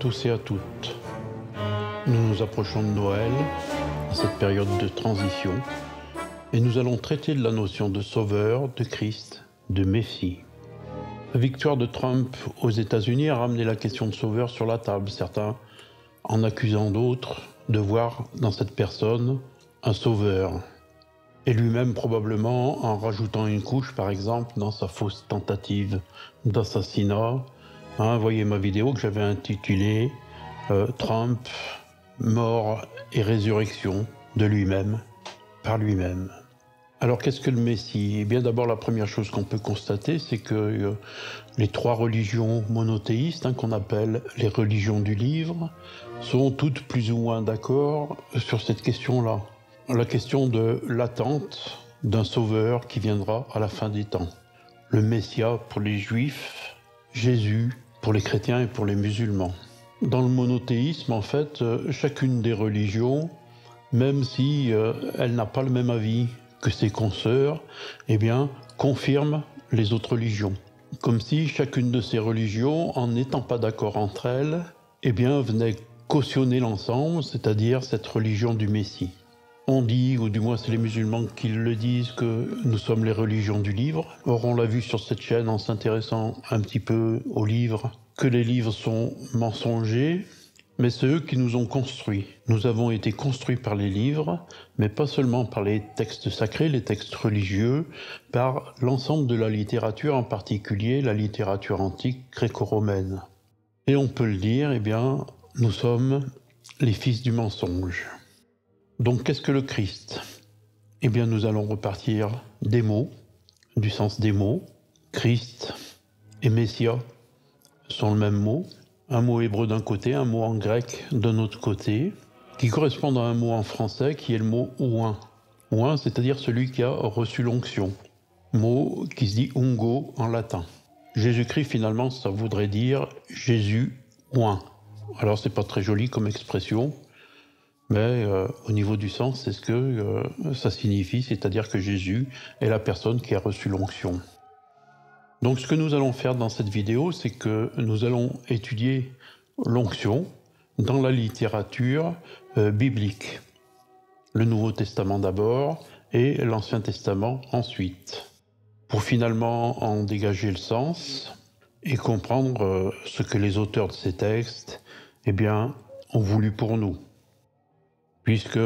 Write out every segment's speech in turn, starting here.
tous et à toutes. Nous nous approchons de Noël, à cette période de transition, et nous allons traiter de la notion de sauveur, de Christ, de Messie. La victoire de Trump aux États-Unis a ramené la question de sauveur sur la table, certains en accusant d'autres de voir dans cette personne un sauveur. Et lui-même probablement en rajoutant une couche, par exemple, dans sa fausse tentative d'assassinat. Voyez ma vidéo que j'avais intitulée Trump, mort et résurrection de lui-même, par lui-même. Alors qu'est-ce que le Messie? Eh bien d'abord la première chose qu'on peut constater, c'est que les trois religions monothéistes, qu'on appelle les religions du livre, sont toutes plus ou moins d'accord sur cette question-là. La question de l'attente d'un sauveur qui viendra à la fin des temps. Le Messia pour les Juifs, Jésus pour les chrétiens et pour les musulmans. Dans le monothéisme, en fait, chacune des religions, même si elle n'a pas le même avis que ses consoeurs, eh bien, confirme les autres religions. Comme si chacune de ces religions, en n'étant pas d'accord entre elles, eh bien, venait cautionner l'ensemble, c'est-à-dire cette religion du Messie. On dit, ou du moins c'est les musulmans qui le disent, que nous sommes les religions du livre. Or, on l'a vu sur cette chaîne en s'intéressant un petit peu aux livres, que les livres sont mensongers, mais c'est eux qui nous ont construits. Nous avons été construits par les livres, mais pas seulement par les textes sacrés, les textes religieux, par l'ensemble de la littérature, en particulier la littérature antique gréco-romaine. Et on peut le dire, eh bien, nous sommes les fils du mensonge. Donc qu'est-ce que le Christ? Eh bien nous allons repartir des mots, du sens des mots. Christ et Messia sont le même mot. Un mot hébreu d'un côté, un mot en grec d'un autre côté, qui correspondent à un mot en français qui est le mot ouin. Ouin, c'est-à-dire celui qui a reçu l'onction. Mot qui se dit ungo en latin. Jésus-Christ, finalement, ça voudrait dire Jésus ouin. Alors c'est pas très joli comme expression, mais au niveau du sens, c'est ce que ça signifie, c'est-à-dire que Jésus est la personne qui a reçu l'onction. Donc ce que nous allons faire dans cette vidéo, c'est que nous allons étudier l'onction dans la littérature biblique. Le Nouveau Testament d'abord et l'Ancien Testament ensuite, pour finalement en dégager le sens et comprendre ce que les auteurs de ces textes, eh bien, ont voulu pour nous. Puisque,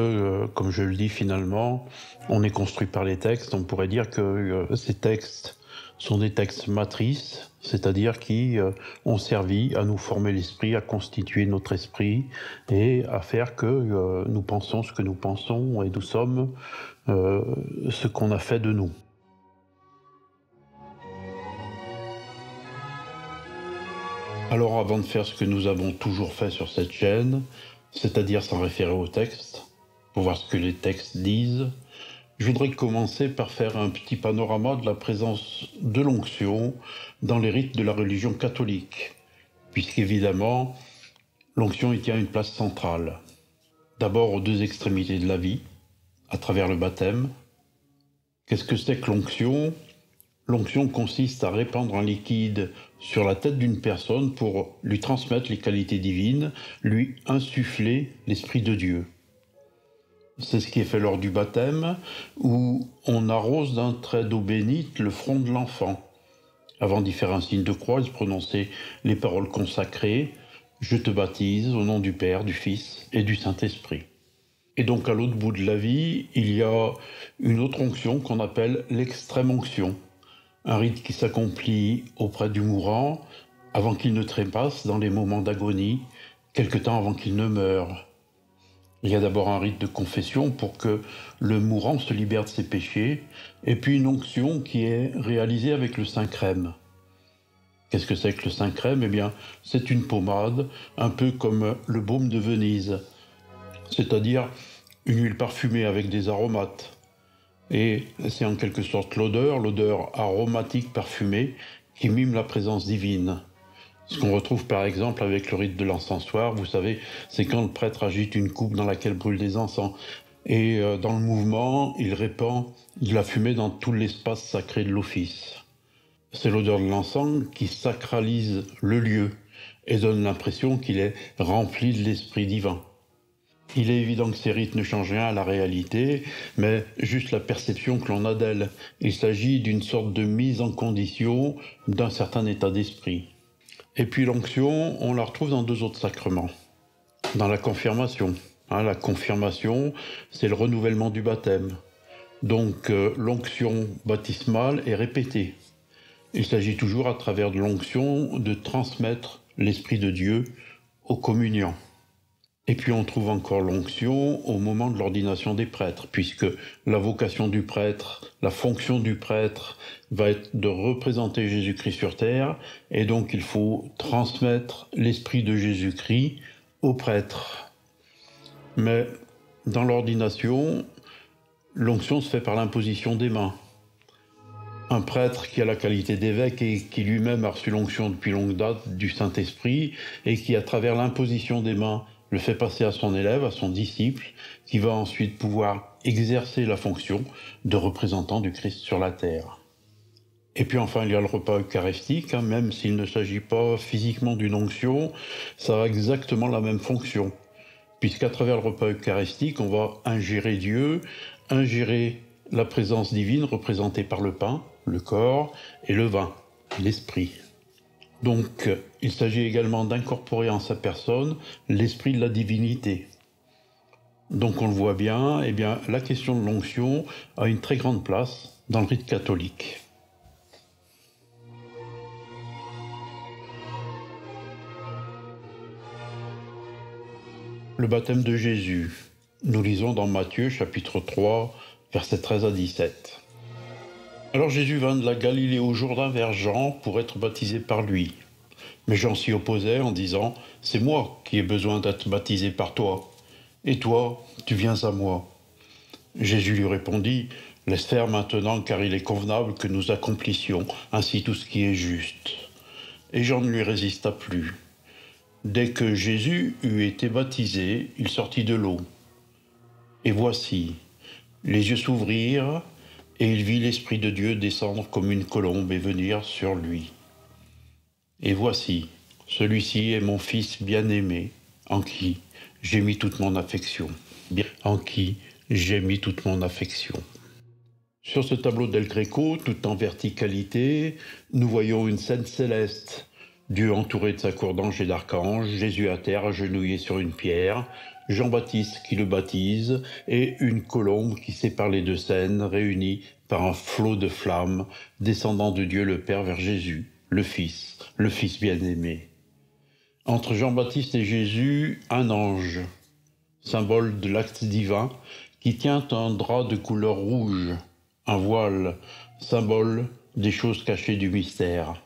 comme je le dis finalement, on est construit par les textes, on pourrait dire que ces textes sont des textes matrices, c'est-à-dire qui ont servi à nous former l'esprit, à constituer notre esprit et à faire que nous pensons ce que nous pensons et nous sommes ce qu'on a fait de nous. Alors avant de faire ce que nous avons toujours fait sur cette chaîne, c'est-à-dire s'en référer aux textes, pour voir ce que les textes disent, je voudrais commencer par faire un petit panorama de la présence de l'onction dans les rites de la religion catholique, puisqu'évidemment, l'onction y tient une place centrale. D'abord aux deux extrémités de la vie, à travers le baptême. Qu'est-ce que c'est que l'onction? L'onction consiste à répandre un liquide sur la tête d'une personne pour lui transmettre les qualités divines, lui insuffler l'Esprit de Dieu. C'est ce qui est fait lors du baptême, où on arrose d'un trait d'eau bénite le front de l'enfant. Avant d'y faire un signe de croix, il se prononçait les paroles consacrées « Je te baptise au nom du Père, du Fils et du Saint-Esprit ». Et donc à l'autre bout de la vie, il y a une autre onction qu'on appelle l'extrême onction. Un rite qui s'accomplit auprès du mourant avant qu'il ne trépasse dans les moments d'agonie, quelque temps avant qu'il ne meure. Il y a d'abord un rite de confession pour que le mourant se libère de ses péchés, et puis une onction qui est réalisée avec le Saint-Crème. Qu'est-ce que c'est que le Saint-Crème? Eh bien, c'est une pommade, un peu comme le baume de Venise, c'est-à-dire une huile parfumée avec des aromates. Et c'est en quelque sorte l'odeur aromatique parfumée qui mime la présence divine. Ce qu'on retrouve par exemple avec le rite de l'encensoir, vous savez, c'est quand le prêtre agite une coupe dans laquelle brûlent des encens. Et dans le mouvement, il répand de la fumée dans tout l'espace sacré de l'office. C'est l'odeur de l'encens qui sacralise le lieu et donne l'impression qu'il est rempli de l'Esprit divin. Il est évident que ces rites ne changent rien à la réalité, mais juste la perception que l'on a d'elle. Il s'agit d'une sorte de mise en condition d'un certain état d'esprit. Et puis l'onction, on la retrouve dans 2 autres sacrements. Dans la confirmation. La confirmation, c'est le renouvellement du baptême. Donc l'onction baptismale est répétée. Il s'agit toujours à travers de l'onction de transmettre l'Esprit de Dieu aux communiants. Et puis on trouve encore l'onction au moment de l'ordination des prêtres, puisque la vocation du prêtre, la fonction du prêtre va être de représenter Jésus-Christ sur terre, et donc il faut transmettre l'Esprit de Jésus-Christ aux prêtres. Mais dans l'ordination, l'onction se fait par l'imposition des mains. Un prêtre qui a la qualité d'évêque et qui lui-même a reçu l'onction depuis longue date du Saint-Esprit, et qui, à travers l'imposition des mains, le fait passer à son élève, à son disciple, qui va ensuite pouvoir exercer la fonction de représentant du Christ sur la terre. Et puis enfin, il y a le repas eucharistique, même s'il ne s'agit pas physiquement d'une onction, ça a exactement la même fonction, puisqu'à travers le repas eucharistique, on va ingérer Dieu, ingérer la présence divine représentée par le pain, le corps, et le vin, l'esprit. Donc, il s'agit également d'incorporer en sa personne l'esprit de la divinité. Donc, on le voit bien, la question de l'onction a une très grande place dans le rite catholique. Le baptême de Jésus. Nous lisons dans Matthieu, chapitre 3, versets 13 à 17. Alors Jésus vint de la Galilée au Jourdain vers Jean pour être baptisé par lui. Mais Jean s'y opposait en disant « C'est moi qui ai besoin d'être baptisé par toi, et toi, tu viens à moi. » Jésus lui répondit « Laisse faire maintenant, car il est convenable que nous accomplissions ainsi tout ce qui est juste. » Et Jean ne lui résista plus. Dès que Jésus eut été baptisé, il sortit de l'eau. Et voici, les yeux s'ouvrirent, et il vit l'Esprit de Dieu descendre comme une colombe et venir sur lui. Et voici, celui-ci est mon Fils bien-aimé, en qui j'ai mis toute mon affection. Sur ce tableau d'El Greco, tout en verticalité, nous voyons une scène céleste. Dieu entouré de sa cour d'anges et d'archanges, Jésus à terre agenouillé sur une pierre, Jean-Baptiste qui le baptise, et une colombe qui sépare les 2 scènes, réunies par un flot de flammes descendant de Dieu le Père vers Jésus, le Fils bien-aimé. Entre Jean-Baptiste et Jésus, un ange, symbole de l'acte divin, qui tient un drap de couleur rouge, un voile, symbole des choses cachées du mystère.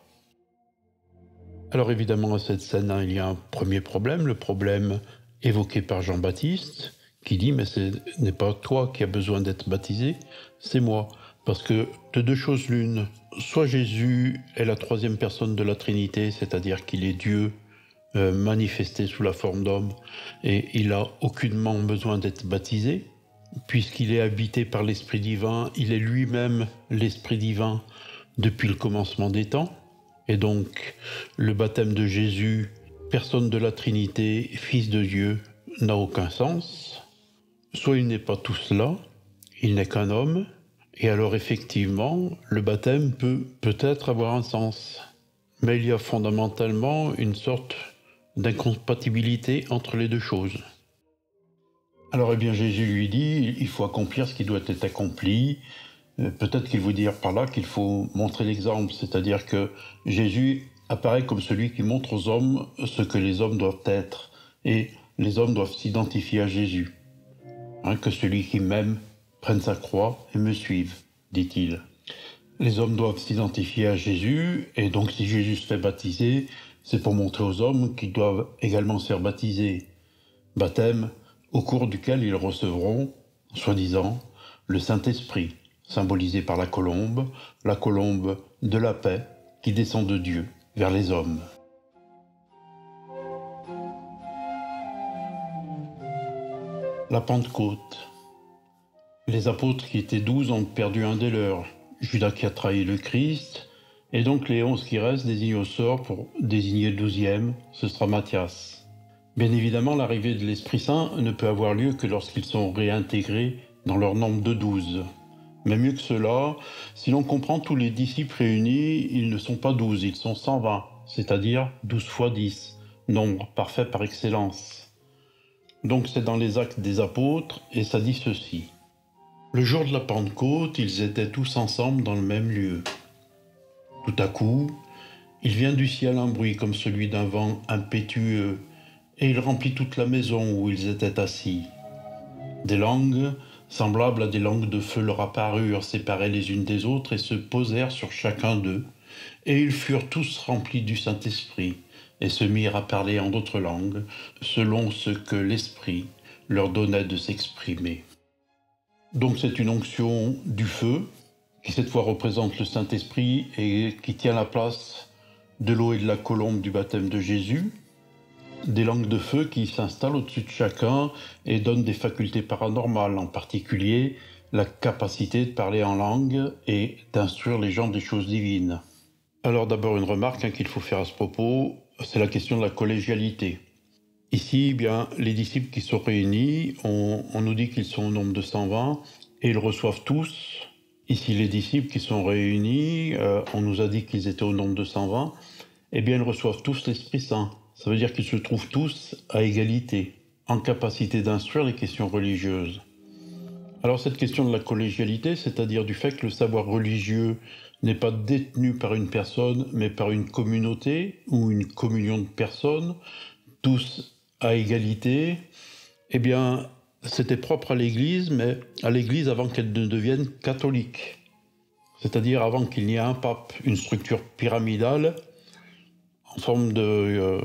Alors évidemment, à cette scène, il y a un premier problème, le problème évoqué par Jean-Baptiste, qui dit « Mais ce n'est pas toi qui as besoin d'être baptisé, c'est moi. » Parce que de 2 choses l'une, soit Jésus est la 3e personne de la Trinité, c'est-à-dire qu'il est Dieu manifesté sous la forme d'homme, et il n'a aucunement besoin d'être baptisé, puisqu'il est habité par l'Esprit divin, il est lui-même l'Esprit divin depuis le commencement des temps. Et donc, le baptême de Jésus, personne de la Trinité, Fils de Dieu, n'a aucun sens. Soit il n'est pas tout cela, il n'est qu'un homme, et alors effectivement, le baptême peut peut-être avoir un sens. Mais il y a fondamentalement une sorte d'incompatibilité entre les 2 choses. Alors Jésus lui dit, il faut accomplir ce qui doit être accompli. Peut-être qu'il veut dire par là qu'il faut montrer l'exemple, c'est-à-dire que Jésus apparaît comme celui qui montre aux hommes ce que les hommes doivent être, et les hommes doivent s'identifier à Jésus. Que celui qui m'aime prenne sa croix et me suive, dit-il. Les hommes doivent s'identifier à Jésus, et donc si Jésus se fait baptiser, c'est pour montrer aux hommes qu'ils doivent également se faire baptiser. Baptême au cours duquel ils recevront, soi-disant, le Saint-Esprit, symbolisé par la colombe de la paix qui descend de Dieu vers les hommes. La Pentecôte. Les apôtres qui étaient 12 ont perdu un des leurs. Judas qui a trahi le Christ Et donc les 11 qui restent désignent au sort pour désigner le 12e, ce sera Matthias. Bien évidemment, l'arrivée de l'Esprit Saint ne peut avoir lieu que lorsqu'ils sont réintégrés dans leur nombre de 12. Mais mieux que cela, si l'on comprend tous les disciples réunis, ils ne sont pas 12, ils sont 120, c'est-à-dire 12 fois 10, nombre parfait par excellence. Donc c'est dans les Actes des Apôtres, et ça dit ceci. Le jour de la Pentecôte, ils étaient tous ensemble dans le même lieu. Tout à coup, il vient du ciel un bruit comme celui d'un vent impétueux, et il remplit toute la maison où ils étaient assis. Des langues, semblables à des langues de feu, leur apparurent, séparées les unes des autres, et se posèrent sur chacun d'eux. Et ils furent tous remplis du Saint-Esprit, et se mirent à parler en d'autres langues, selon ce que l'Esprit leur donnait de s'exprimer. Donc c'est une onction du feu, qui cette fois représente le Saint-Esprit et qui tient la place de l'eau et de la colombe du baptême de Jésus. Des langues de feu qui s'installent au-dessus de chacun et donnent des facultés paranormales, en particulier la capacité de parler en langue et d'instruire les gens des choses divines. Alors d'abord une remarque qu'il faut faire à ce propos, c'est la question de la collégialité. Ici, les disciples qui sont réunis, on nous dit qu'ils sont au nombre de 120 et ils reçoivent tous. Ici, les disciples qui sont réunis, on nous a dit qu'ils étaient au nombre de 120, ils reçoivent tous l'Esprit Saint. Ça veut dire qu'ils se trouvent tous à égalité, en capacité d'instruire les questions religieuses. Alors cette question de la collégialité, c'est-à-dire du fait que le savoir religieux n'est pas détenu par une personne, mais par une communauté ou une communion de personnes, tous à égalité, c'était propre à l'Église, mais à l'Église avant qu'elle ne devienne catholique. C'est-à-dire avant qu'il n'y ait un pape, une structure pyramidale, en forme de...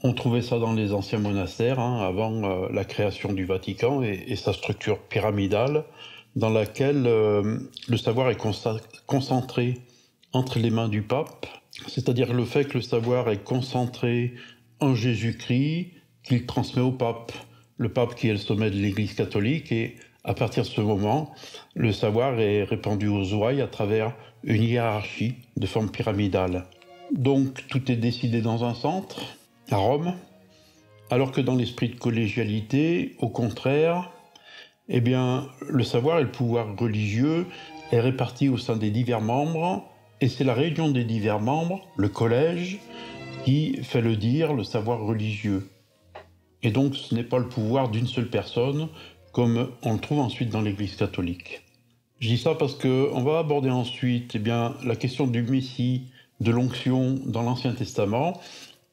on trouvait ça dans les anciens monastères, avant la création du Vatican et sa structure pyramidale, dans laquelle le savoir est concentré entre les mains du pape, c'est-à-dire le fait que le savoir est concentré en Jésus-Christ, qu'il transmet au pape, le pape qui est le sommet de l'Église catholique, et à partir de ce moment, le savoir est répandu aux ouailles à travers une hiérarchie de forme pyramidale. Donc tout est décidé dans un centre, à Rome, alors que dans l'esprit de collégialité, au contraire, le savoir et le pouvoir religieux est réparti au sein des divers membres, et c'est la réunion des divers membres, le collège, qui fait le dire, le savoir religieux. Et donc ce n'est pas le pouvoir d'une seule personne, comme on le trouve ensuite dans l'Église catholique. Je dis ça parce qu'on va aborder ensuite la question du Messie, de l'onction dans l'Ancien Testament,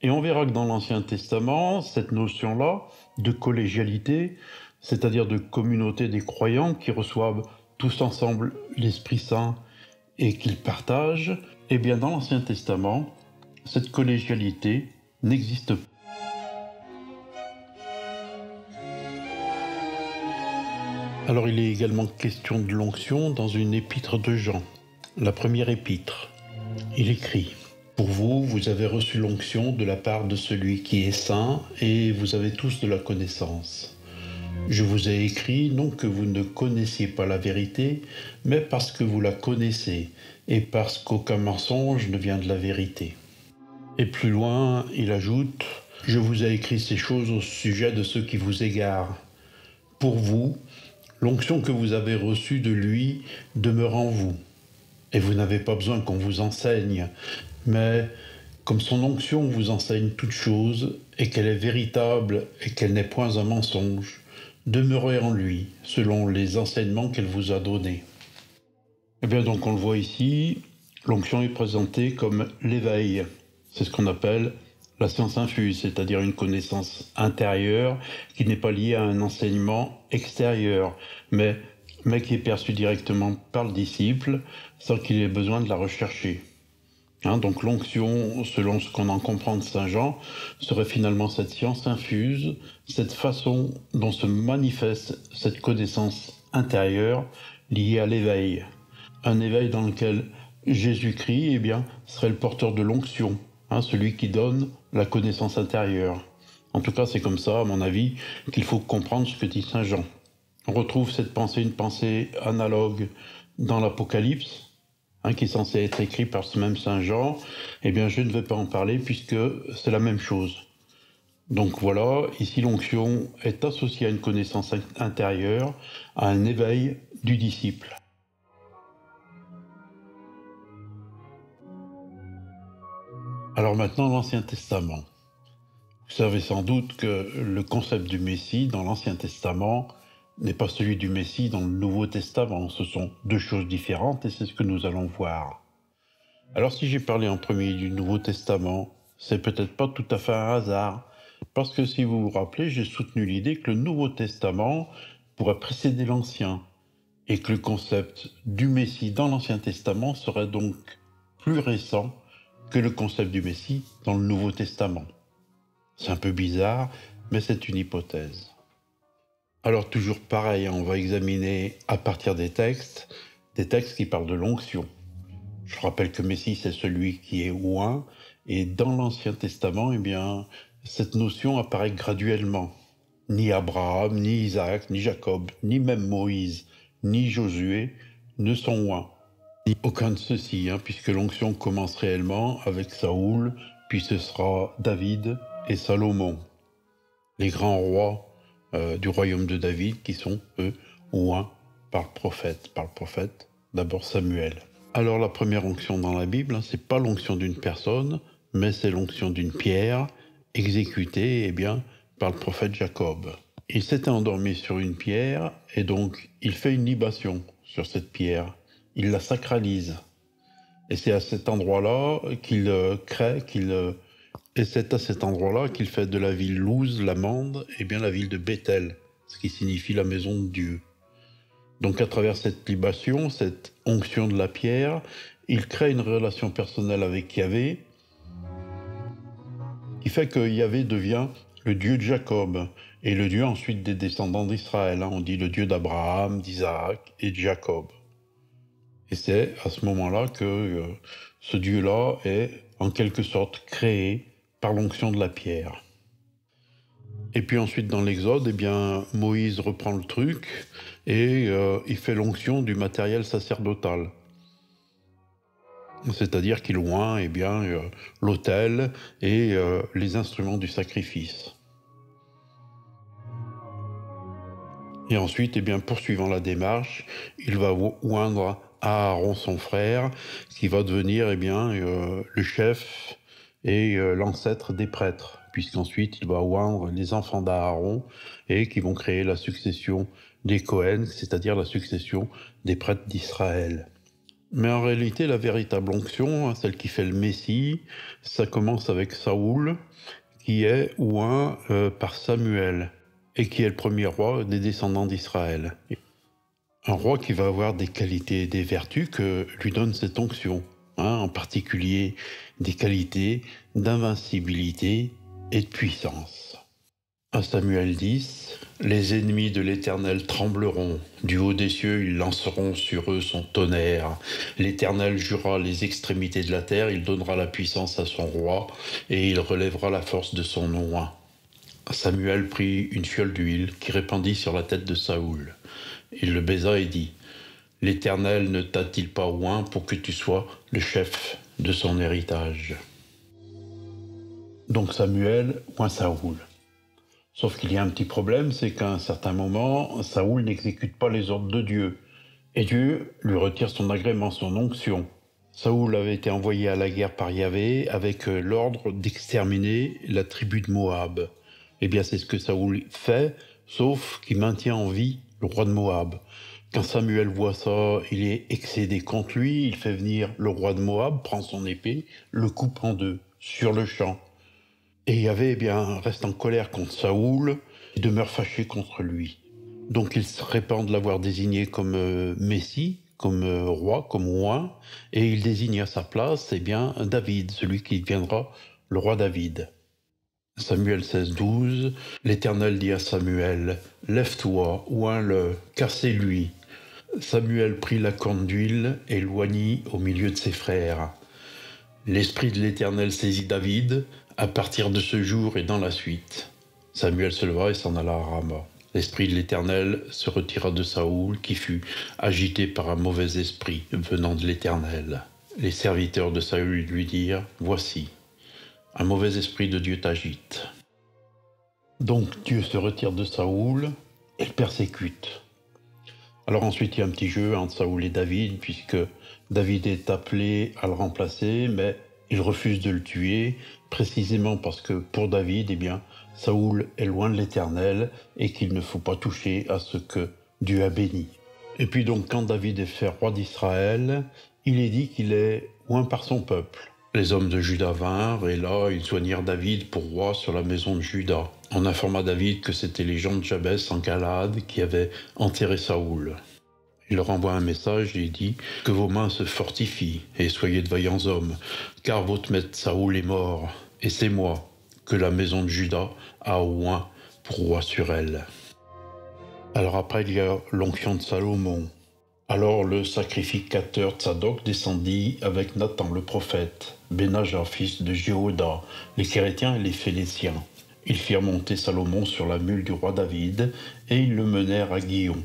et on verra que dans l'Ancien Testament, cette notion-là de collégialité, c'est-à-dire de communauté des croyants qui reçoivent tous ensemble l'Esprit Saint et qu'ils partagent, dans l'Ancien Testament, cette collégialité n'existe pas. Alors il est également question de l'onction dans une épître de Jean, la première épître. Il écrit « Pour vous, vous avez reçu l'onction de la part de celui qui est saint et vous avez tous de la connaissance. Je vous ai écrit non que vous ne connaissiez pas la vérité, mais parce que vous la connaissez et parce qu'aucun mensonge ne vient de la vérité. » Et plus loin, il ajoute « Je vous ai écrit ces choses au sujet de ceux qui vous égarent. Pour vous, l'onction que vous avez reçue de lui demeure en vous. Et vous n'avez pas besoin qu'on vous enseigne, mais comme son onction vous enseigne toutes choses, et qu'elle est véritable et qu'elle n'est point un mensonge, demeurez en lui, selon les enseignements qu'elle vous a donnés. » Donc on le voit ici, l'onction est présentée comme l'éveil. C'est ce qu'on appelle la science infuse, c'est-à-dire une connaissance intérieure qui n'est pas liée à un enseignement extérieur, mais qui est perçue directement par le disciple sans qu'il ait besoin de la rechercher. Donc l'onction, selon ce qu'on en comprend de Saint Jean, serait finalement cette science infuse, cette façon dont se manifeste cette connaissance intérieure liée à l'éveil. Un éveil dans lequel Jésus-Christ serait le porteur de l'onction, celui qui donne la connaissance intérieure. En tout cas, c'est comme ça, à mon avis, qu'il faut comprendre ce que dit Saint Jean. On retrouve cette pensée, une pensée analogue dans l'Apocalypse, qui est censé être écrit par ce même Saint Jean, eh bien je ne vais pas en parler puisque c'est la même chose. Donc voilà, ici l'onction est associée à une connaissance intérieure, à un éveil du disciple. Alors maintenant l'Ancien Testament. Vous savez sans doute que le concept du Messie dans l'Ancien Testament n'est pas celui du Messie dans le Nouveau Testament. Ce sont deux choses différentes et c'est ce que nous allons voir. Alors si j'ai parlé en premier du Nouveau Testament, c'est peut-être pas tout à fait un hasard, parce que si vous vous rappelez, j'ai soutenu l'idée que le Nouveau Testament pourrait précéder l'Ancien, et que le concept du Messie dans l'Ancien Testament serait donc plus récent que le concept du Messie dans le Nouveau Testament. C'est un peu bizarre, mais c'est une hypothèse. Alors toujours pareil, on va examiner à partir des textes qui parlent de l'onction. Je rappelle que Messie, c'est celui qui est oint, et dans l'Ancien Testament, eh bien, cette notion apparaît graduellement. Ni Abraham, ni Isaac, ni Jacob, ni même Moïse, ni Josué ne sont oints. Aucun de ceux-ci, puisque l'onction commence réellement avec Saoul, puis ce sera David et Salomon, les grands rois du royaume de David, qui sont, eux, oints par le prophète, d'abord Samuel. Alors la première onction dans la Bible, c'est pas l'onction d'une personne, mais c'est l'onction d'une pierre, exécutée par le prophète Jacob. Il s'était endormi sur une pierre, et donc il fait une libation sur cette pierre. Il la sacralise. Et c'est à cet endroit-là qu'il et c'est à cet endroit-là qu'il fait de la ville Luz, l'Amande, la ville de Bethel, ce qui signifie la maison de Dieu. Donc à travers cette libation, cette onction de la pierre, il crée une relation personnelle avec Yahvé, qui fait que Yahvé devient le Dieu de Jacob, et le Dieu ensuite des descendants d'Israël. On dit le Dieu d'Abraham, d'Isaac et de Jacob. Et c'est à ce moment-là que ce Dieu-là est en quelque sorte créé par l'onction de la pierre. Et puis ensuite dans l'Exode, Moïse reprend le truc et il fait l'onction du matériel sacerdotal. C'est-à-dire qu'il oint l'autel et les instruments du sacrifice. Et ensuite, poursuivant la démarche, il va oindre Aaron, son frère, qui va devenir le chef et l'ancêtre des prêtres, puisqu'ensuite il va oindre les enfants d'Aaron et qui vont créer la succession des Cohen, c'est-à-dire la succession des prêtres d'Israël. Mais en réalité, la véritable onction, celle qui fait le Messie, ça commence avec Saoul, qui est oint par Samuel, et qui est le premier roi des descendants d'Israël. Un roi qui va avoir des qualités et des vertus que lui donne cette onction, en particulier des qualités d'invincibilité et de puissance. À Samuel 10, les ennemis de l'Éternel trembleront, du haut des cieux ils lanceront sur eux son tonnerre. L'Éternel jurera les extrémités de la terre, il donnera la puissance à son roi, et il relèvera la force de son oint. Samuel prit une fiole d'huile qui répandit sur la tête de Saoul. Il le baisa et dit : « L'Éternel ne t'a-t-il pas oint pour que tu sois le chef de son héritage ?» Donc Samuel oint Saoul. Sauf qu'il y a un petit problème, c'est qu'à un certain moment, Saoul n'exécute pas les ordres de Dieu. Et Dieu lui retire son agrément, son onction. Saoul avait été envoyé à la guerre par Yahvé avec l'ordre d'exterminer la tribu de Moab. C'est ce que Saoul fait, sauf qu'il maintient en vie le roi de Moab. Quand Samuel voit ça, il est excédé contre lui, il fait venir le roi de Moab, prend son épée, le coupe en deux, sur le champ. Et Yahvé reste en colère contre Saoul et demeure fâché contre lui. Donc il se répand de l'avoir désigné comme Messie, comme roi, comme oint, et il désigne à sa place David, celui qui deviendra le roi David. Samuel 16, 12, l'Éternel dit à Samuel : « Lève-toi, oins-le, car c'est lui. » Samuel prit la corne d'huile et l'oignit au milieu de ses frères. L'Esprit de l'Éternel saisit David à partir de ce jour et dans la suite. Samuel se leva et s'en alla à Rama. L'esprit de l'Éternel se retira de Saoul, qui fut agité par un mauvais esprit venant de l'Éternel. Les serviteurs de Saül lui dirent, « Voici, un mauvais esprit de Dieu t'agite. » Donc Dieu se retire de Saoul et le persécute. Alors ensuite, il y a un petit jeu entre Saoul et David, puisque David est appelé à le remplacer, mais il refuse de le tuer, précisément parce que pour David, eh bien, Saoul est loin de l'Éternel et qu'il ne faut pas toucher à ce que Dieu a béni. Et puis donc, quand David est fait roi d'Israël, il est dit qu'il est oint par son peuple. Les hommes de Juda vinrent, et là, ils soignèrent David pour roi sur la maison de Juda. On informa David que c'était les gens de Jabès en Galade qui avaient enterré Saoul. Il leur envoie un message et il dit « Que vos mains se fortifient et soyez de vaillants hommes, car votre maître Saoul est mort, et c'est moi que la maison de Juda a oint pour roi sur elle. » Alors après, il y a l'onction de Salomon. Alors le sacrificateur Tsadok descendit avec Nathan le prophète, Benaja fils de Jéhoda, les Kérétiens et les Phéléciens. Ils firent monter Salomon sur la mule du roi David et ils le menèrent à Guillon.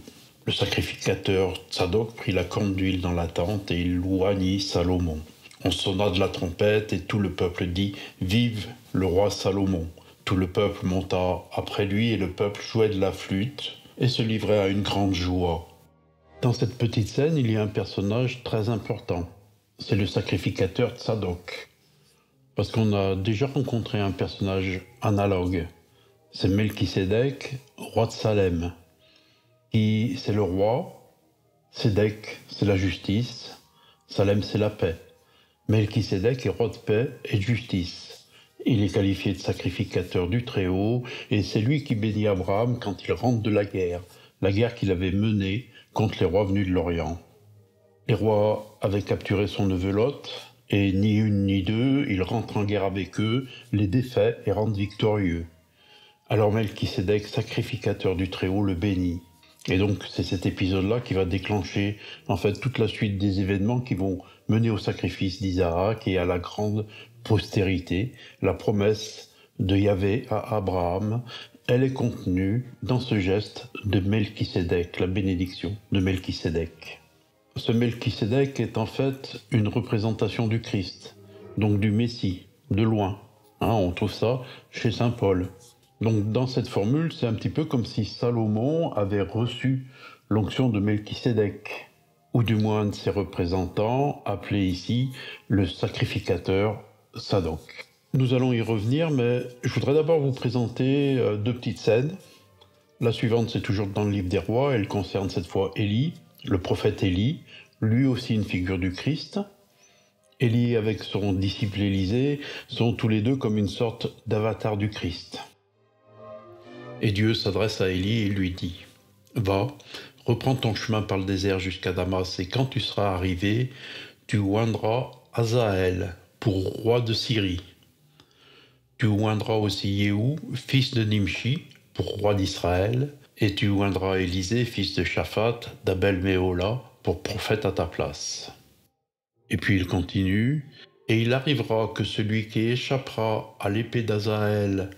Le sacrificateur Tsadok prit la corne d'huile dans la tente et il oignit Salomon. On sonna de la trompette et tout le peuple dit « Vive le roi Salomon !» Tout le peuple monta après lui et le peuple jouait de la flûte et se livrait à une grande joie. Dans cette petite scène, il y a un personnage très important. C'est le sacrificateur Tsadok. Parce qu'on a déjà rencontré un personnage analogue. C'est Melchisédek, roi de Salem. Qui c'est le roi, Sédek c'est la justice, Salem c'est la paix. Melchisédek est roi de paix et de justice. Il est qualifié de sacrificateur du Très-Haut et c'est lui qui bénit Abraham quand il rentre de la guerre qu'il avait menée contre les rois venus de l'Orient. Les rois avaient capturé son neveu Lot, et ni une ni deux, il rentre en guerre avec eux, les défait et rend victorieux. Alors Melchisédek, sacrificateur du Très-Haut, le bénit. Et donc c'est cet épisode-là qui va déclencher en fait toute la suite des événements qui vont mener au sacrifice d'Isaac et à la grande postérité, la promesse de Yahvé à Abraham. Elle est contenue dans ce geste de Melchisédek, la bénédiction de Melchisédek. Ce Melchisédek est en fait une représentation du Christ, donc du Messie, de loin. On trouve ça chez saint Paul. Donc dans cette formule, c'est un petit peu comme si Salomon avait reçu l'onction de Melchisédek, ou du moins de ses représentants, appelé ici le sacrificateur Tsadok. Nous allons y revenir, mais je voudrais d'abord vous présenter deux petites scènes. La suivante, c'est toujours dans le livre des rois, elle concerne cette fois Élie, le prophète Élie, lui aussi une figure du Christ. Élie avec son disciple Élisée sont tous les deux comme une sorte d'avatar du Christ. Et Dieu s'adresse à Élie et lui dit « Va, reprends ton chemin par le désert jusqu'à Damas, et quand tu seras arrivé, tu oindras Hazaël pour roi de Syrie. Tu oindras aussi Yéhou, fils de Nimshi, pour roi d'Israël, et tu oindras Élisée, fils de Shaphat, d'Abel-Méhola, pour prophète à ta place. » Et puis il continue, « Et il arrivera que celui qui échappera à l'épée d'Hazaël,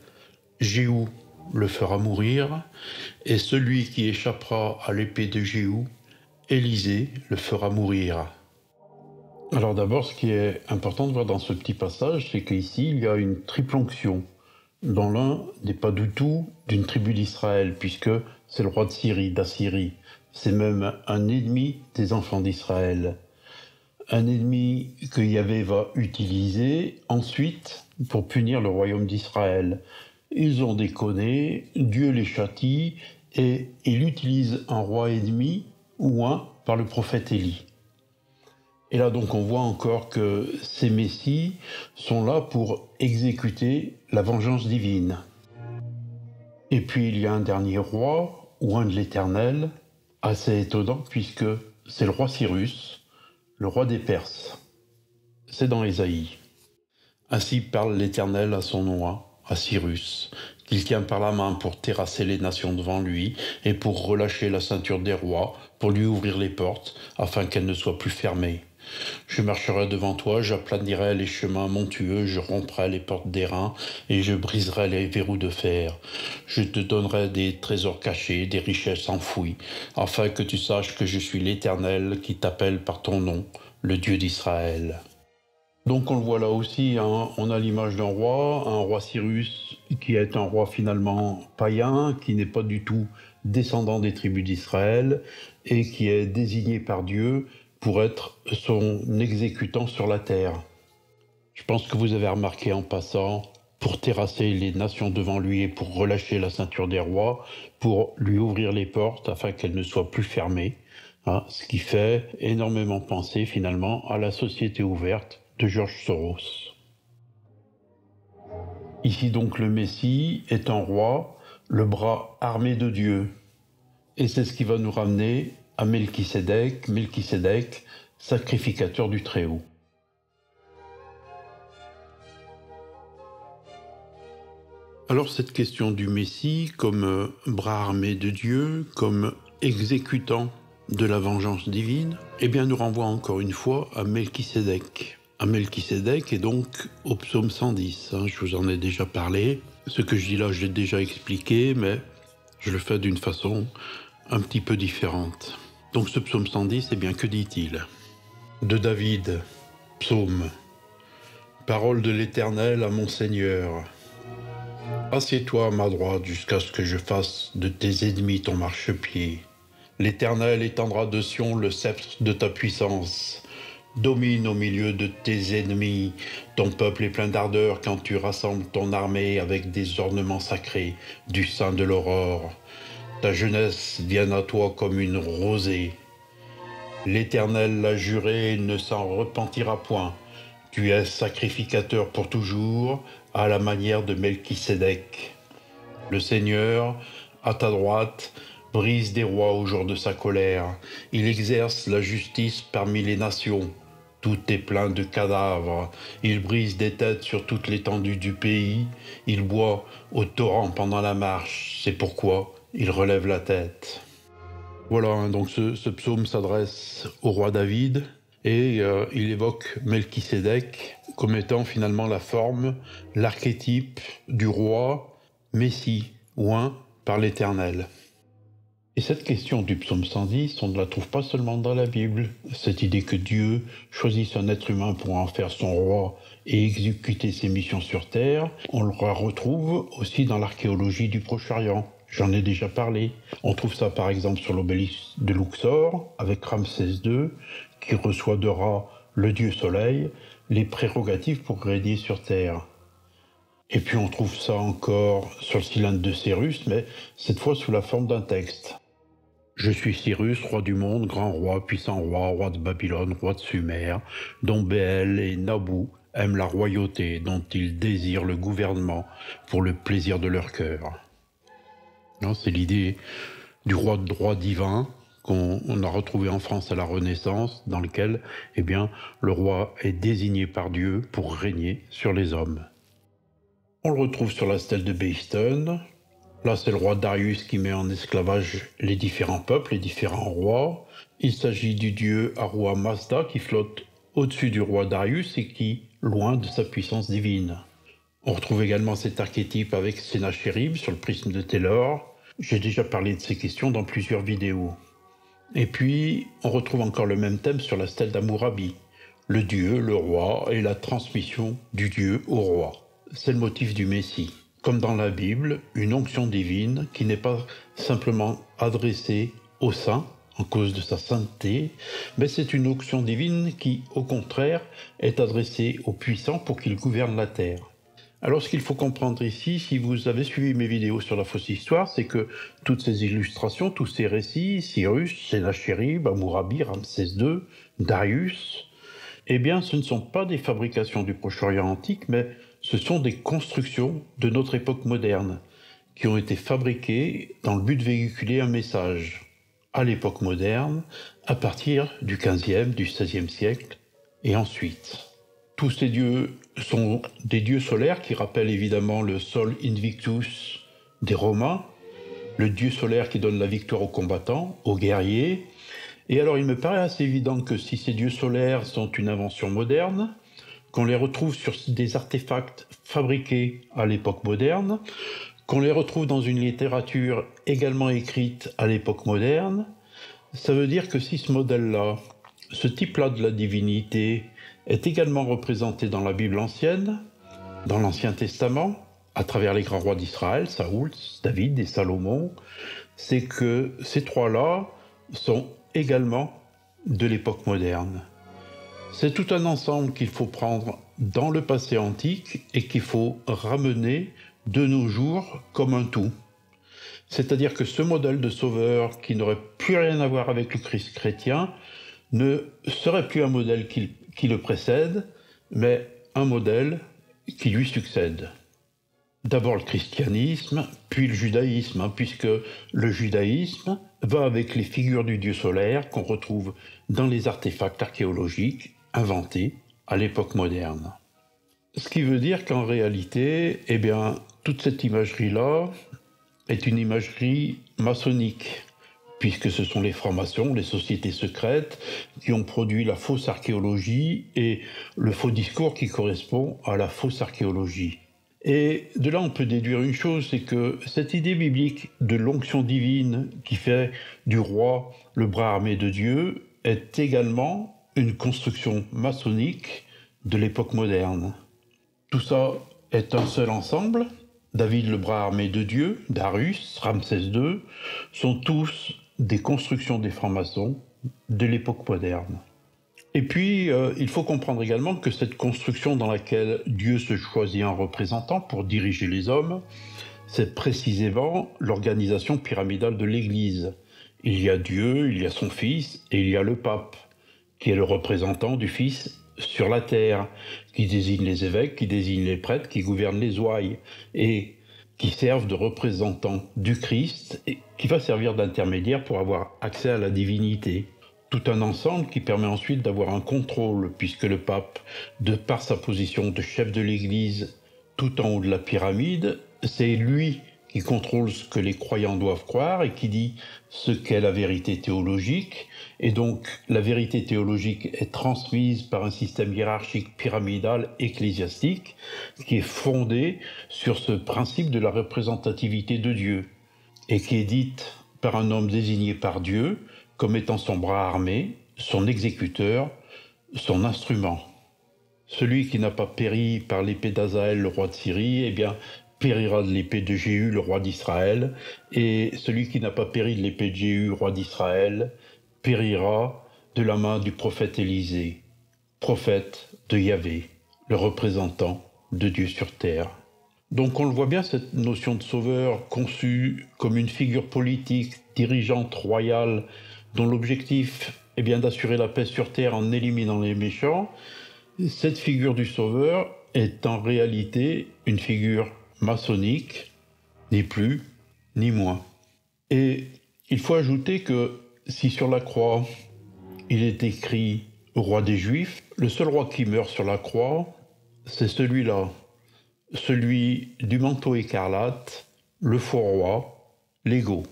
Jéhou, le fera mourir, et celui qui échappera à l'épée de Jéhou, Élisée, le fera mourir. » Alors d'abord, ce qui est important de voir dans ce petit passage, c'est qu'ici, il y a une triple onction. Dont l'un n'est pas du tout d'une tribu d'Israël, puisque c'est le roi de Syrie, d'Assyrie. C'est même un ennemi des enfants d'Israël. Un ennemi que Yahvé va utiliser ensuite pour punir le royaume d'Israël. Ils ont déconné, Dieu les châtie, et il utilise un roi ennemi, ou un, par le prophète Élie. Et là donc on voit encore que ces messies sont là pour exécuter la vengeance divine. Et puis il y a un dernier roi, ou un de l'Éternel, assez étonnant puisque c'est le roi Cyrus, le roi des Perses. C'est dans Ésaïe. Ainsi parle l'Éternel à son roi, à Cyrus, qu'il tient par la main pour terrasser les nations devant lui et pour relâcher la ceinture des rois, pour lui ouvrir les portes afin qu'elles ne soient plus fermées. Je marcherai devant toi, j'aplanirai les chemins montueux, je romprai les portes d'airain et je briserai les verrous de fer. Je te donnerai des trésors cachés, des richesses enfouies, afin que tu saches que je suis l'Éternel qui t'appelle par ton nom, le Dieu d'Israël. Donc on le voit là aussi, hein, on a l'image d'un roi Cyrus, qui est un roi finalement païen, qui n'est pas du tout descendant des tribus d'Israël, et qui est désigné par Dieu pour être son exécutant sur la terre. Je pense que vous avez remarqué en passant, pour terrasser les nations devant lui et pour relâcher la ceinture des rois, pour lui ouvrir les portes afin qu'elles ne soient plus fermées, hein, ce qui fait énormément penser finalement à la société ouverte de George Soros. Ici donc le Messie est un roi, le bras armé de Dieu. Et c'est ce qui va nous ramener à Melchisédek, sacrificateur du Très-Haut. Alors cette question du Messie comme bras armé de Dieu, comme exécutant de la vengeance divine, eh bien nous renvoie encore une fois à Melchisédek. À Melchisédek et donc au psaume 110, hein, je vous en ai déjà parlé. Ce que je dis là, je l'ai déjà expliqué, mais je le fais d'une façon un petit peu différente. Donc ce psaume 110, eh bien que dit-il? De David, psaume. Parole de l'Éternel à mon Seigneur. Assieds-toi à ma droite jusqu'à ce que je fasse de tes ennemis ton marchepied. L'Éternel étendra de Sion le sceptre de ta puissance. Domine au milieu de tes ennemis. Ton peuple est plein d'ardeur quand tu rassembles ton armée avec des ornements sacrés du sein de l'aurore. Ta jeunesse vienne à toi comme une rosée. L'Éternel l'a juré, il ne s'en repentira point. Tu es sacrificateur pour toujours, à la manière de Melchisédek. Le Seigneur, à ta droite, brise des rois au jour de sa colère. Il exerce la justice parmi les nations. Tout est plein de cadavres. Il brise des têtes sur toute l'étendue du pays. Il boit au torrent pendant la marche. C'est pourquoi il relève la tête. Voilà, hein, donc ce psaume s'adresse au roi David et il évoque Melchisédek comme étant finalement la forme, l'archétype du roi Messie, oint par l'Éternel. Et cette question du psaume 110, on ne la trouve pas seulement dans la Bible. Cette idée que Dieu choisisse un être humain pour en faire son roi et exécuter ses missions sur terre, on le retrouve aussi dans l'archéologie du Proche-Orient. J'en ai déjà parlé. On trouve ça par exemple sur l'obélisque de Luxor, avec Ramsès II, qui reçoit de Ra, le dieu soleil, les prérogatives pour régner sur terre. Et puis on trouve ça encore sur le cylindre de Cyrus, mais cette fois sous la forme d'un texte. Je suis Cyrus, roi du monde, grand roi, puissant roi, roi de Babylone, roi de Sumer, dont Béel et Nabou aiment la royauté, dont ils désirent le gouvernement pour le plaisir de leur cœur. C'est l'idée du roi de droit divin qu'on a retrouvé en France à la Renaissance, dans lequel eh bien, le roi est désigné par Dieu pour régner sur les hommes. On le retrouve sur la stèle de Behistun. Là, c'est le roi Darius qui met en esclavage les différents peuples, les différents rois. Il s'agit du dieu Ahura Mazda qui flotte au-dessus du roi Darius et qui, loin de sa puissance divine. On retrouve également cet archétype avec Sennacherib sur le prisme de Taylor. J'ai déjà parlé de ces questions dans plusieurs vidéos. Et puis, on retrouve encore le même thème sur la stèle d'Hammurabi. Le dieu, le roi et la transmission du dieu au roi. C'est le motif du Messie. Comme dans la Bible, une onction divine qui n'est pas simplement adressée aux saints, en cause de sa sainteté, mais c'est une onction divine qui, au contraire, est adressée aux puissants pour qu'ils gouvernent la terre. Alors ce qu'il faut comprendre ici, si vous avez suivi mes vidéos sur la fausse histoire, c'est que toutes ces illustrations, tous ces récits, Cyrus, Sennacherib, Hammurabi, Ramsès II, Darius, eh bien ce ne sont pas des fabrications du Proche-Orient antique, mais ce sont des constructions de notre époque moderne, qui ont été fabriquées dans le but de véhiculer un message, à l'époque moderne, à partir du XVe, du XVIe siècle, et ensuite. Tous ces dieux sont des dieux solaires qui rappellent évidemment le Sol Invictus des Romains, le dieu solaire qui donne la victoire aux combattants, aux guerriers, Et alors il me paraît assez évident que si ces dieux solaires sont une invention moderne, qu'on les retrouve sur des artefacts fabriqués à l'époque moderne, qu'on les retrouve dans une littérature également écrite à l'époque moderne, ça veut dire que si ce modèle-là, ce type-là de la divinité, est également représenté dans la Bible ancienne, dans l'Ancien Testament, à travers les grands rois d'Israël, Saoul, David et Salomon, c'est que ces trois-là sont également de l'époque moderne. C'est tout un ensemble qu'il faut prendre dans le passé antique et qu'il faut ramener de nos jours comme un tout. C'est-à-dire que ce modèle de sauveur qui n'aurait plus rien à voir avec le Christ chrétien ne serait plus un modèle qui le précède, mais un modèle qui lui succède. D'abord le christianisme, puis le judaïsme, puisque le judaïsme va avec les figures du dieu solaire qu'on retrouve dans les artefacts archéologiques inventés à l'époque moderne. Ce qui veut dire qu'en réalité, toute cette imagerie-là est une imagerie maçonnique, puisque ce sont les francs-maçons, les sociétés secrètes, qui ont produit la fausse archéologie et le faux discours qui correspond à la fausse archéologie. Et de là, on peut déduire une chose, c'est que cette idée biblique de l'onction divine qui fait du roi le bras armé de Dieu est également une construction maçonnique de l'époque moderne. Tout ça est un seul ensemble. David, le bras armé de Dieu, Darius, Ramsès II, sont tous des constructions des francs-maçons de l'époque moderne. Et puis, il faut comprendre également que cette construction dans laquelle Dieu se choisit un représentant pour diriger les hommes, c'est précisément l'organisation pyramidale de l'Église. Il y a Dieu, il y a son Fils, et il y a le pape, qui est le représentant du Fils sur la terre, qui désigne les évêques, qui désigne les prêtres, qui gouverne les ouailles, et qui servent de représentants du Christ, et qui va servir d'intermédiaire pour avoir accès à la divinité. Tout un ensemble qui permet ensuite d'avoir un contrôle, puisque le pape, de par sa position de chef de l'Église tout en haut de la pyramide, c'est lui qui contrôle ce que les croyants doivent croire et qui dit ce qu'est la vérité théologique. Et donc la vérité théologique est transmise par un système hiérarchique pyramidal ecclésiastique qui est fondé sur ce principe de la représentativité de Dieu et qui est dite par un homme désigné par Dieu comme étant son bras armé, son exécuteur, son instrument. Celui qui n'a pas péri par l'épée d'Azaël, le roi de Syrie, périra de l'épée de Jéhu, le roi d'Israël, et celui qui n'a pas péri de l'épée de Jéhu, roi d'Israël, périra de la main du prophète Élisée, prophète de Yahvé, le représentant de Dieu sur terre. Donc on le voit bien, cette notion de sauveur conçue comme une figure politique, dirigeante, royale, dont l'objectif est bien d'assurer la paix sur terre en éliminant les méchants, cette figure du sauveur est en réalité une figure maçonnique, ni plus ni moins. Et il faut ajouter que si sur la croix, il est écrit « roi des Juifs », le seul roi qui meurt sur la croix, c'est celui-là, celui du manteau écarlate, le faux roi, l'Égo.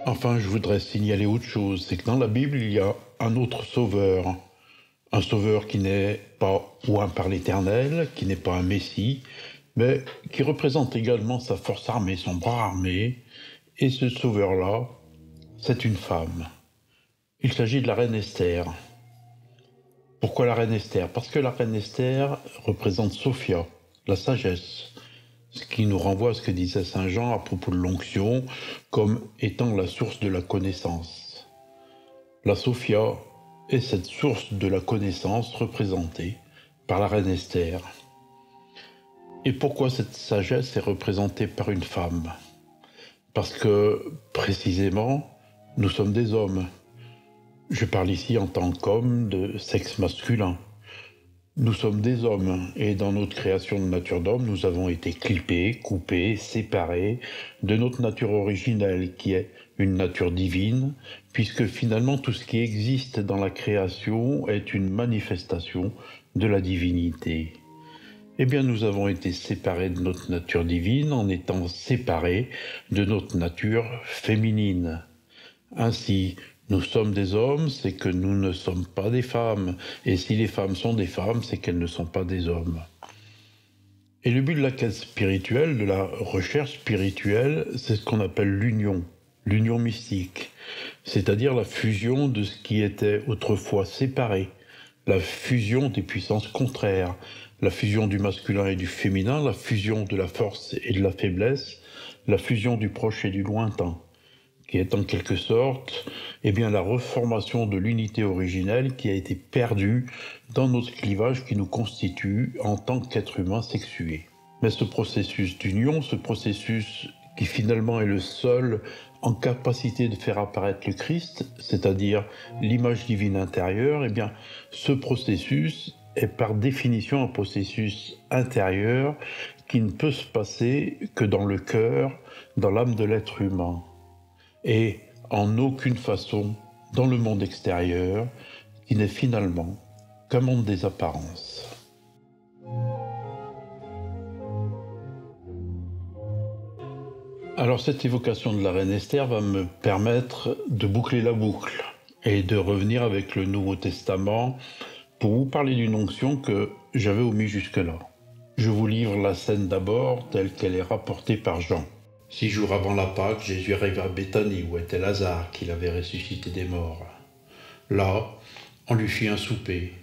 Enfin, je voudrais signaler autre chose, c'est que dans la Bible, il y a un autre sauveur. Un sauveur qui n'est pas oint par l'Éternel, qui n'est pas un Messie, mais qui représente également sa force armée, son bras armé. Et ce sauveur-là, c'est une femme. Il s'agit de la reine Esther. Pourquoi la reine Esther? Parce que la reine Esther représente Sophia, la sagesse. Ce qui nous renvoie à ce que disait Saint Jean à propos de l'onction, comme étant la source de la connaissance. La Sophia est cette source de la connaissance représentée par la reine Esther. Et pourquoi cette sagesse est représentée par une femme? Parce que, précisément, nous sommes des hommes. Je parle ici en tant qu'homme de sexe masculin. Nous sommes des hommes, et dans notre création de nature d'homme, nous avons été clippés, coupés, séparés de notre nature originelle, qui est une nature divine, puisque finalement tout ce qui existe dans la création est une manifestation de la divinité. Eh bien, nous avons été séparés de notre nature divine en étant séparés de notre nature féminine. Ainsi, nous sommes des hommes, c'est que nous ne sommes pas des femmes. Et si les femmes sont des femmes, c'est qu'elles ne sont pas des hommes. Et le but de la quête spirituelle, de la recherche spirituelle, c'est ce qu'on appelle l'union mystique. C'est-à-dire la fusion de ce qui était autrefois séparé, la fusion des puissances contraires, la fusion du masculin et du féminin, la fusion de la force et de la faiblesse, la fusion du proche et du lointain, qui est en quelque sorte la reformation de l'unité originelle qui a été perdue dans notre clivage qui nous constitue en tant qu'être humain sexué. Mais ce processus d'union, ce processus qui finalement est le seul en capacité de faire apparaître le Christ, c'est-à-dire l'image divine intérieure, ce processus est par définition un processus intérieur qui ne peut se passer que dans le cœur, dans l'âme de l'être humain, et en aucune façon dans le monde extérieur, qui n'est finalement qu'un monde des apparences. Alors cette évocation de la reine Esther va me permettre de boucler la boucle et de revenir avec le Nouveau Testament pour vous parler d'une onction que j'avais omise jusque-là. Je vous livre la scène d'abord telle qu'elle est rapportée par Jean. 6 jours avant la Pâque, Jésus arrive à Béthanie où était Lazare qu'il avait ressuscité des morts. Là, on lui fit un souper.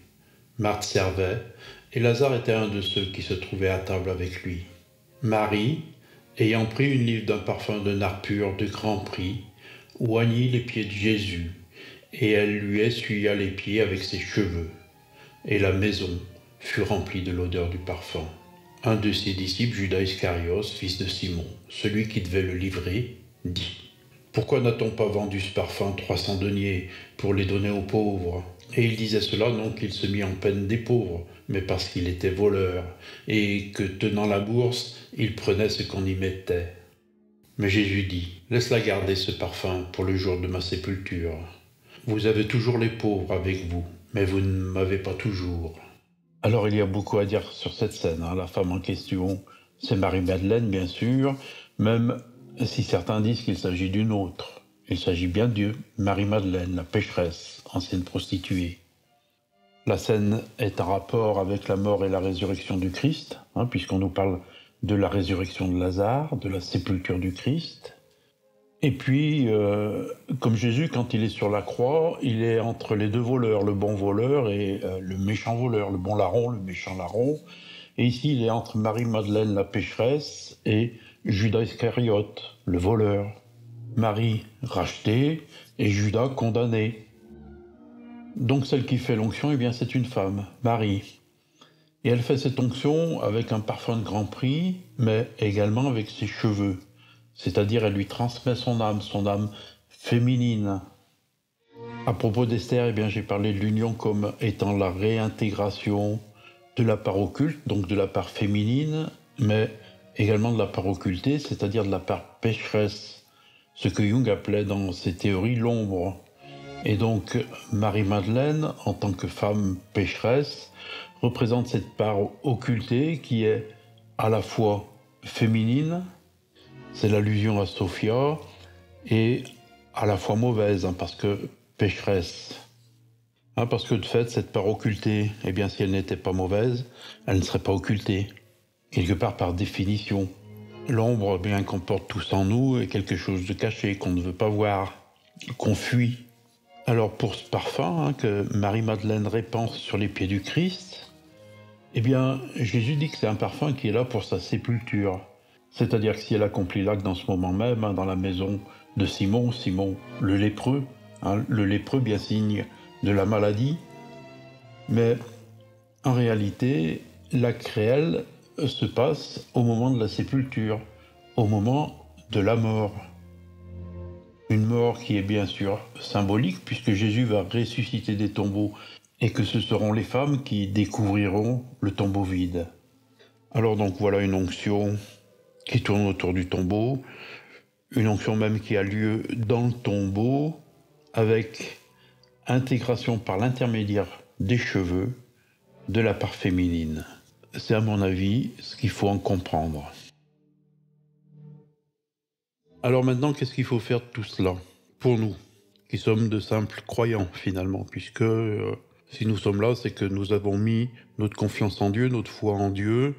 Marthe servait et Lazare était un de ceux qui se trouvaient à table avec lui. Marie, ayant pris une livre d'un parfum de nard pur de grand prix, oignit les pieds de Jésus, et elle lui essuya les pieds avec ses cheveux. Et la maison fut remplie de l'odeur du parfum. Un de ses disciples, Judas Iscariot, fils de Simon, celui qui devait le livrer, dit « Pourquoi n'a-t-on pas vendu ce parfum 300 deniers pour les donner aux pauvres ?» Et il disait cela non qu'il se mit en peine des pauvres, mais parce qu'il était voleur, et que, tenant la bourse, il prenait ce qu'on y mettait. Mais Jésus dit « Laisse-la garder ce parfum pour le jour de ma sépulture. Vous avez toujours les pauvres avec vous, mais vous ne m'avez pas toujours. » Alors il y a beaucoup à dire sur cette scène. La femme en question, c'est Marie-Madeleine, bien sûr, même si certains disent qu'il s'agit d'une autre. Il s'agit bien de Marie-Madeleine, la pécheresse, ancienne prostituée. La scène est en rapport avec la mort et la résurrection du Christ, puisqu'on nous parle de la résurrection de Lazare, de la sépulture du Christ. Et puis, comme Jésus, quand il est sur la croix, il est entre les deux voleurs, le bon voleur et le méchant voleur, le bon larron, le méchant larron. Et ici, il est entre Marie-Madeleine, la pécheresse, et Judas Iscariote, le voleur. Marie rachetée et Judas condamné. Donc celle qui fait l'onction, c'est une femme, Marie. Et elle fait cette onction avec un parfum de grand prix, mais également avec ses cheveux. C'est-à-dire elle lui transmet son âme féminine. À propos d'Esther, j'ai parlé de l'union comme étant la réintégration de la part occulte, donc de la part féminine, mais également de la part occultée, c'est-à-dire de la part pécheresse. Ce que Jung appelait dans ses théories l'ombre. Et donc Marie-Madeleine, en tant que femme pécheresse, représente cette part occultée qui est à la fois féminine, c'est l'allusion à Sophia, et à la fois mauvaise, parce que pécheresse. Parce que de fait, cette part occultée, si elle n'était pas mauvaise, elle ne serait pas occultée, quelque part par définition. L'ombre, qu'on porte tous en nous, est quelque chose de caché, qu'on ne veut pas voir, qu'on fuit. Alors pour ce parfum que Marie-Madeleine répand sur les pieds du Christ, Jésus dit que c'est un parfum qui est là pour sa sépulture. C'est-à-dire que si elle accomplit l'acte dans ce moment même, dans la maison de Simon le lépreux, le lépreux bien signe de la maladie, mais en réalité, l'acte réel se passe au moment de la sépulture, au moment de la mort. Une mort qui est bien sûr symbolique puisque Jésus va ressusciter des tombeaux et que ce seront les femmes qui découvriront le tombeau vide. Alors donc voilà une onction qui tourne autour du tombeau, une onction même qui a lieu dans le tombeau avec intégration par l'intermédiaire des cheveux de la part féminine. C'est à mon avis ce qu'il faut en comprendre. Alors maintenant, qu'est-ce qu'il faut faire de tout cela pour nous, qui sommes de simples croyants finalement, puisque si nous sommes là, c'est que nous avons mis notre confiance en Dieu, notre foi en Dieu,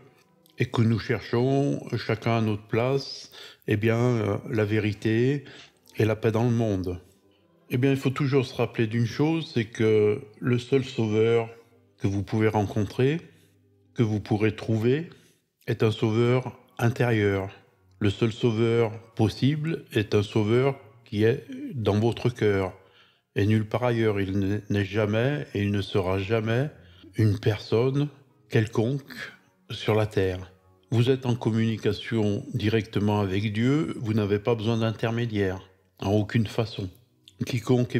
et que nous cherchons, chacun à notre place, la vérité et la paix dans le monde. Il faut toujours se rappeler d'une chose, c'est que le seul sauveur que vous pouvez rencontrer, que vous pourrez trouver, est un sauveur intérieur. Le seul sauveur possible est un sauveur qui est dans votre cœur. Et nulle part ailleurs, il n'est jamais et il ne sera jamais une personne quelconque sur la terre. Vous êtes en communication directement avec Dieu, vous n'avez pas besoin d'intermédiaire, en aucune façon. Quiconque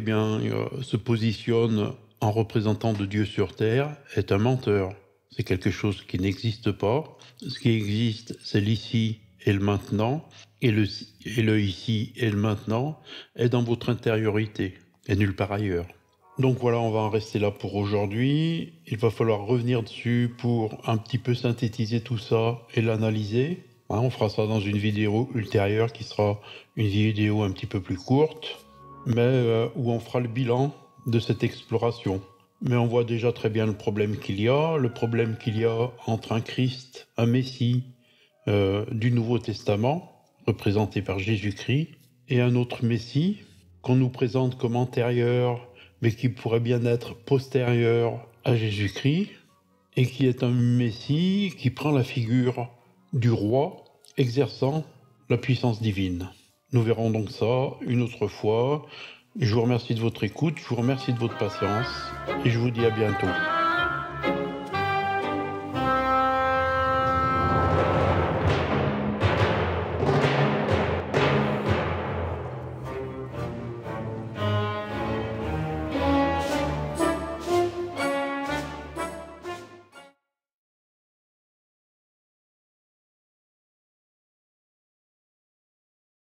se positionne en représentant de Dieu sur terre est un menteur. C'est quelque chose qui n'existe pas. Ce qui existe, c'est l'ici et le maintenant, et le ici et le maintenant est dans votre intériorité, et nulle part ailleurs. Donc voilà, on va en rester là pour aujourd'hui. Il va falloir revenir dessus pour un petit peu synthétiser tout ça et l'analyser. On fera ça dans une vidéo ultérieure qui sera une vidéo un petit peu plus courte, mais où on fera le bilan de cette exploration. Mais on voit déjà très bien le problème qu'il y a entre un Christ, un Messie du Nouveau Testament, représenté par Jésus-Christ, et un autre Messie qu'on nous présente comme antérieur, mais qui pourrait bien être postérieur à Jésus-Christ, et qui est un Messie qui prend la figure du roi exerçant la puissance divine. Nous verrons donc ça une autre fois. Je vous remercie de votre écoute, je vous remercie de votre patience, et je vous dis à bientôt.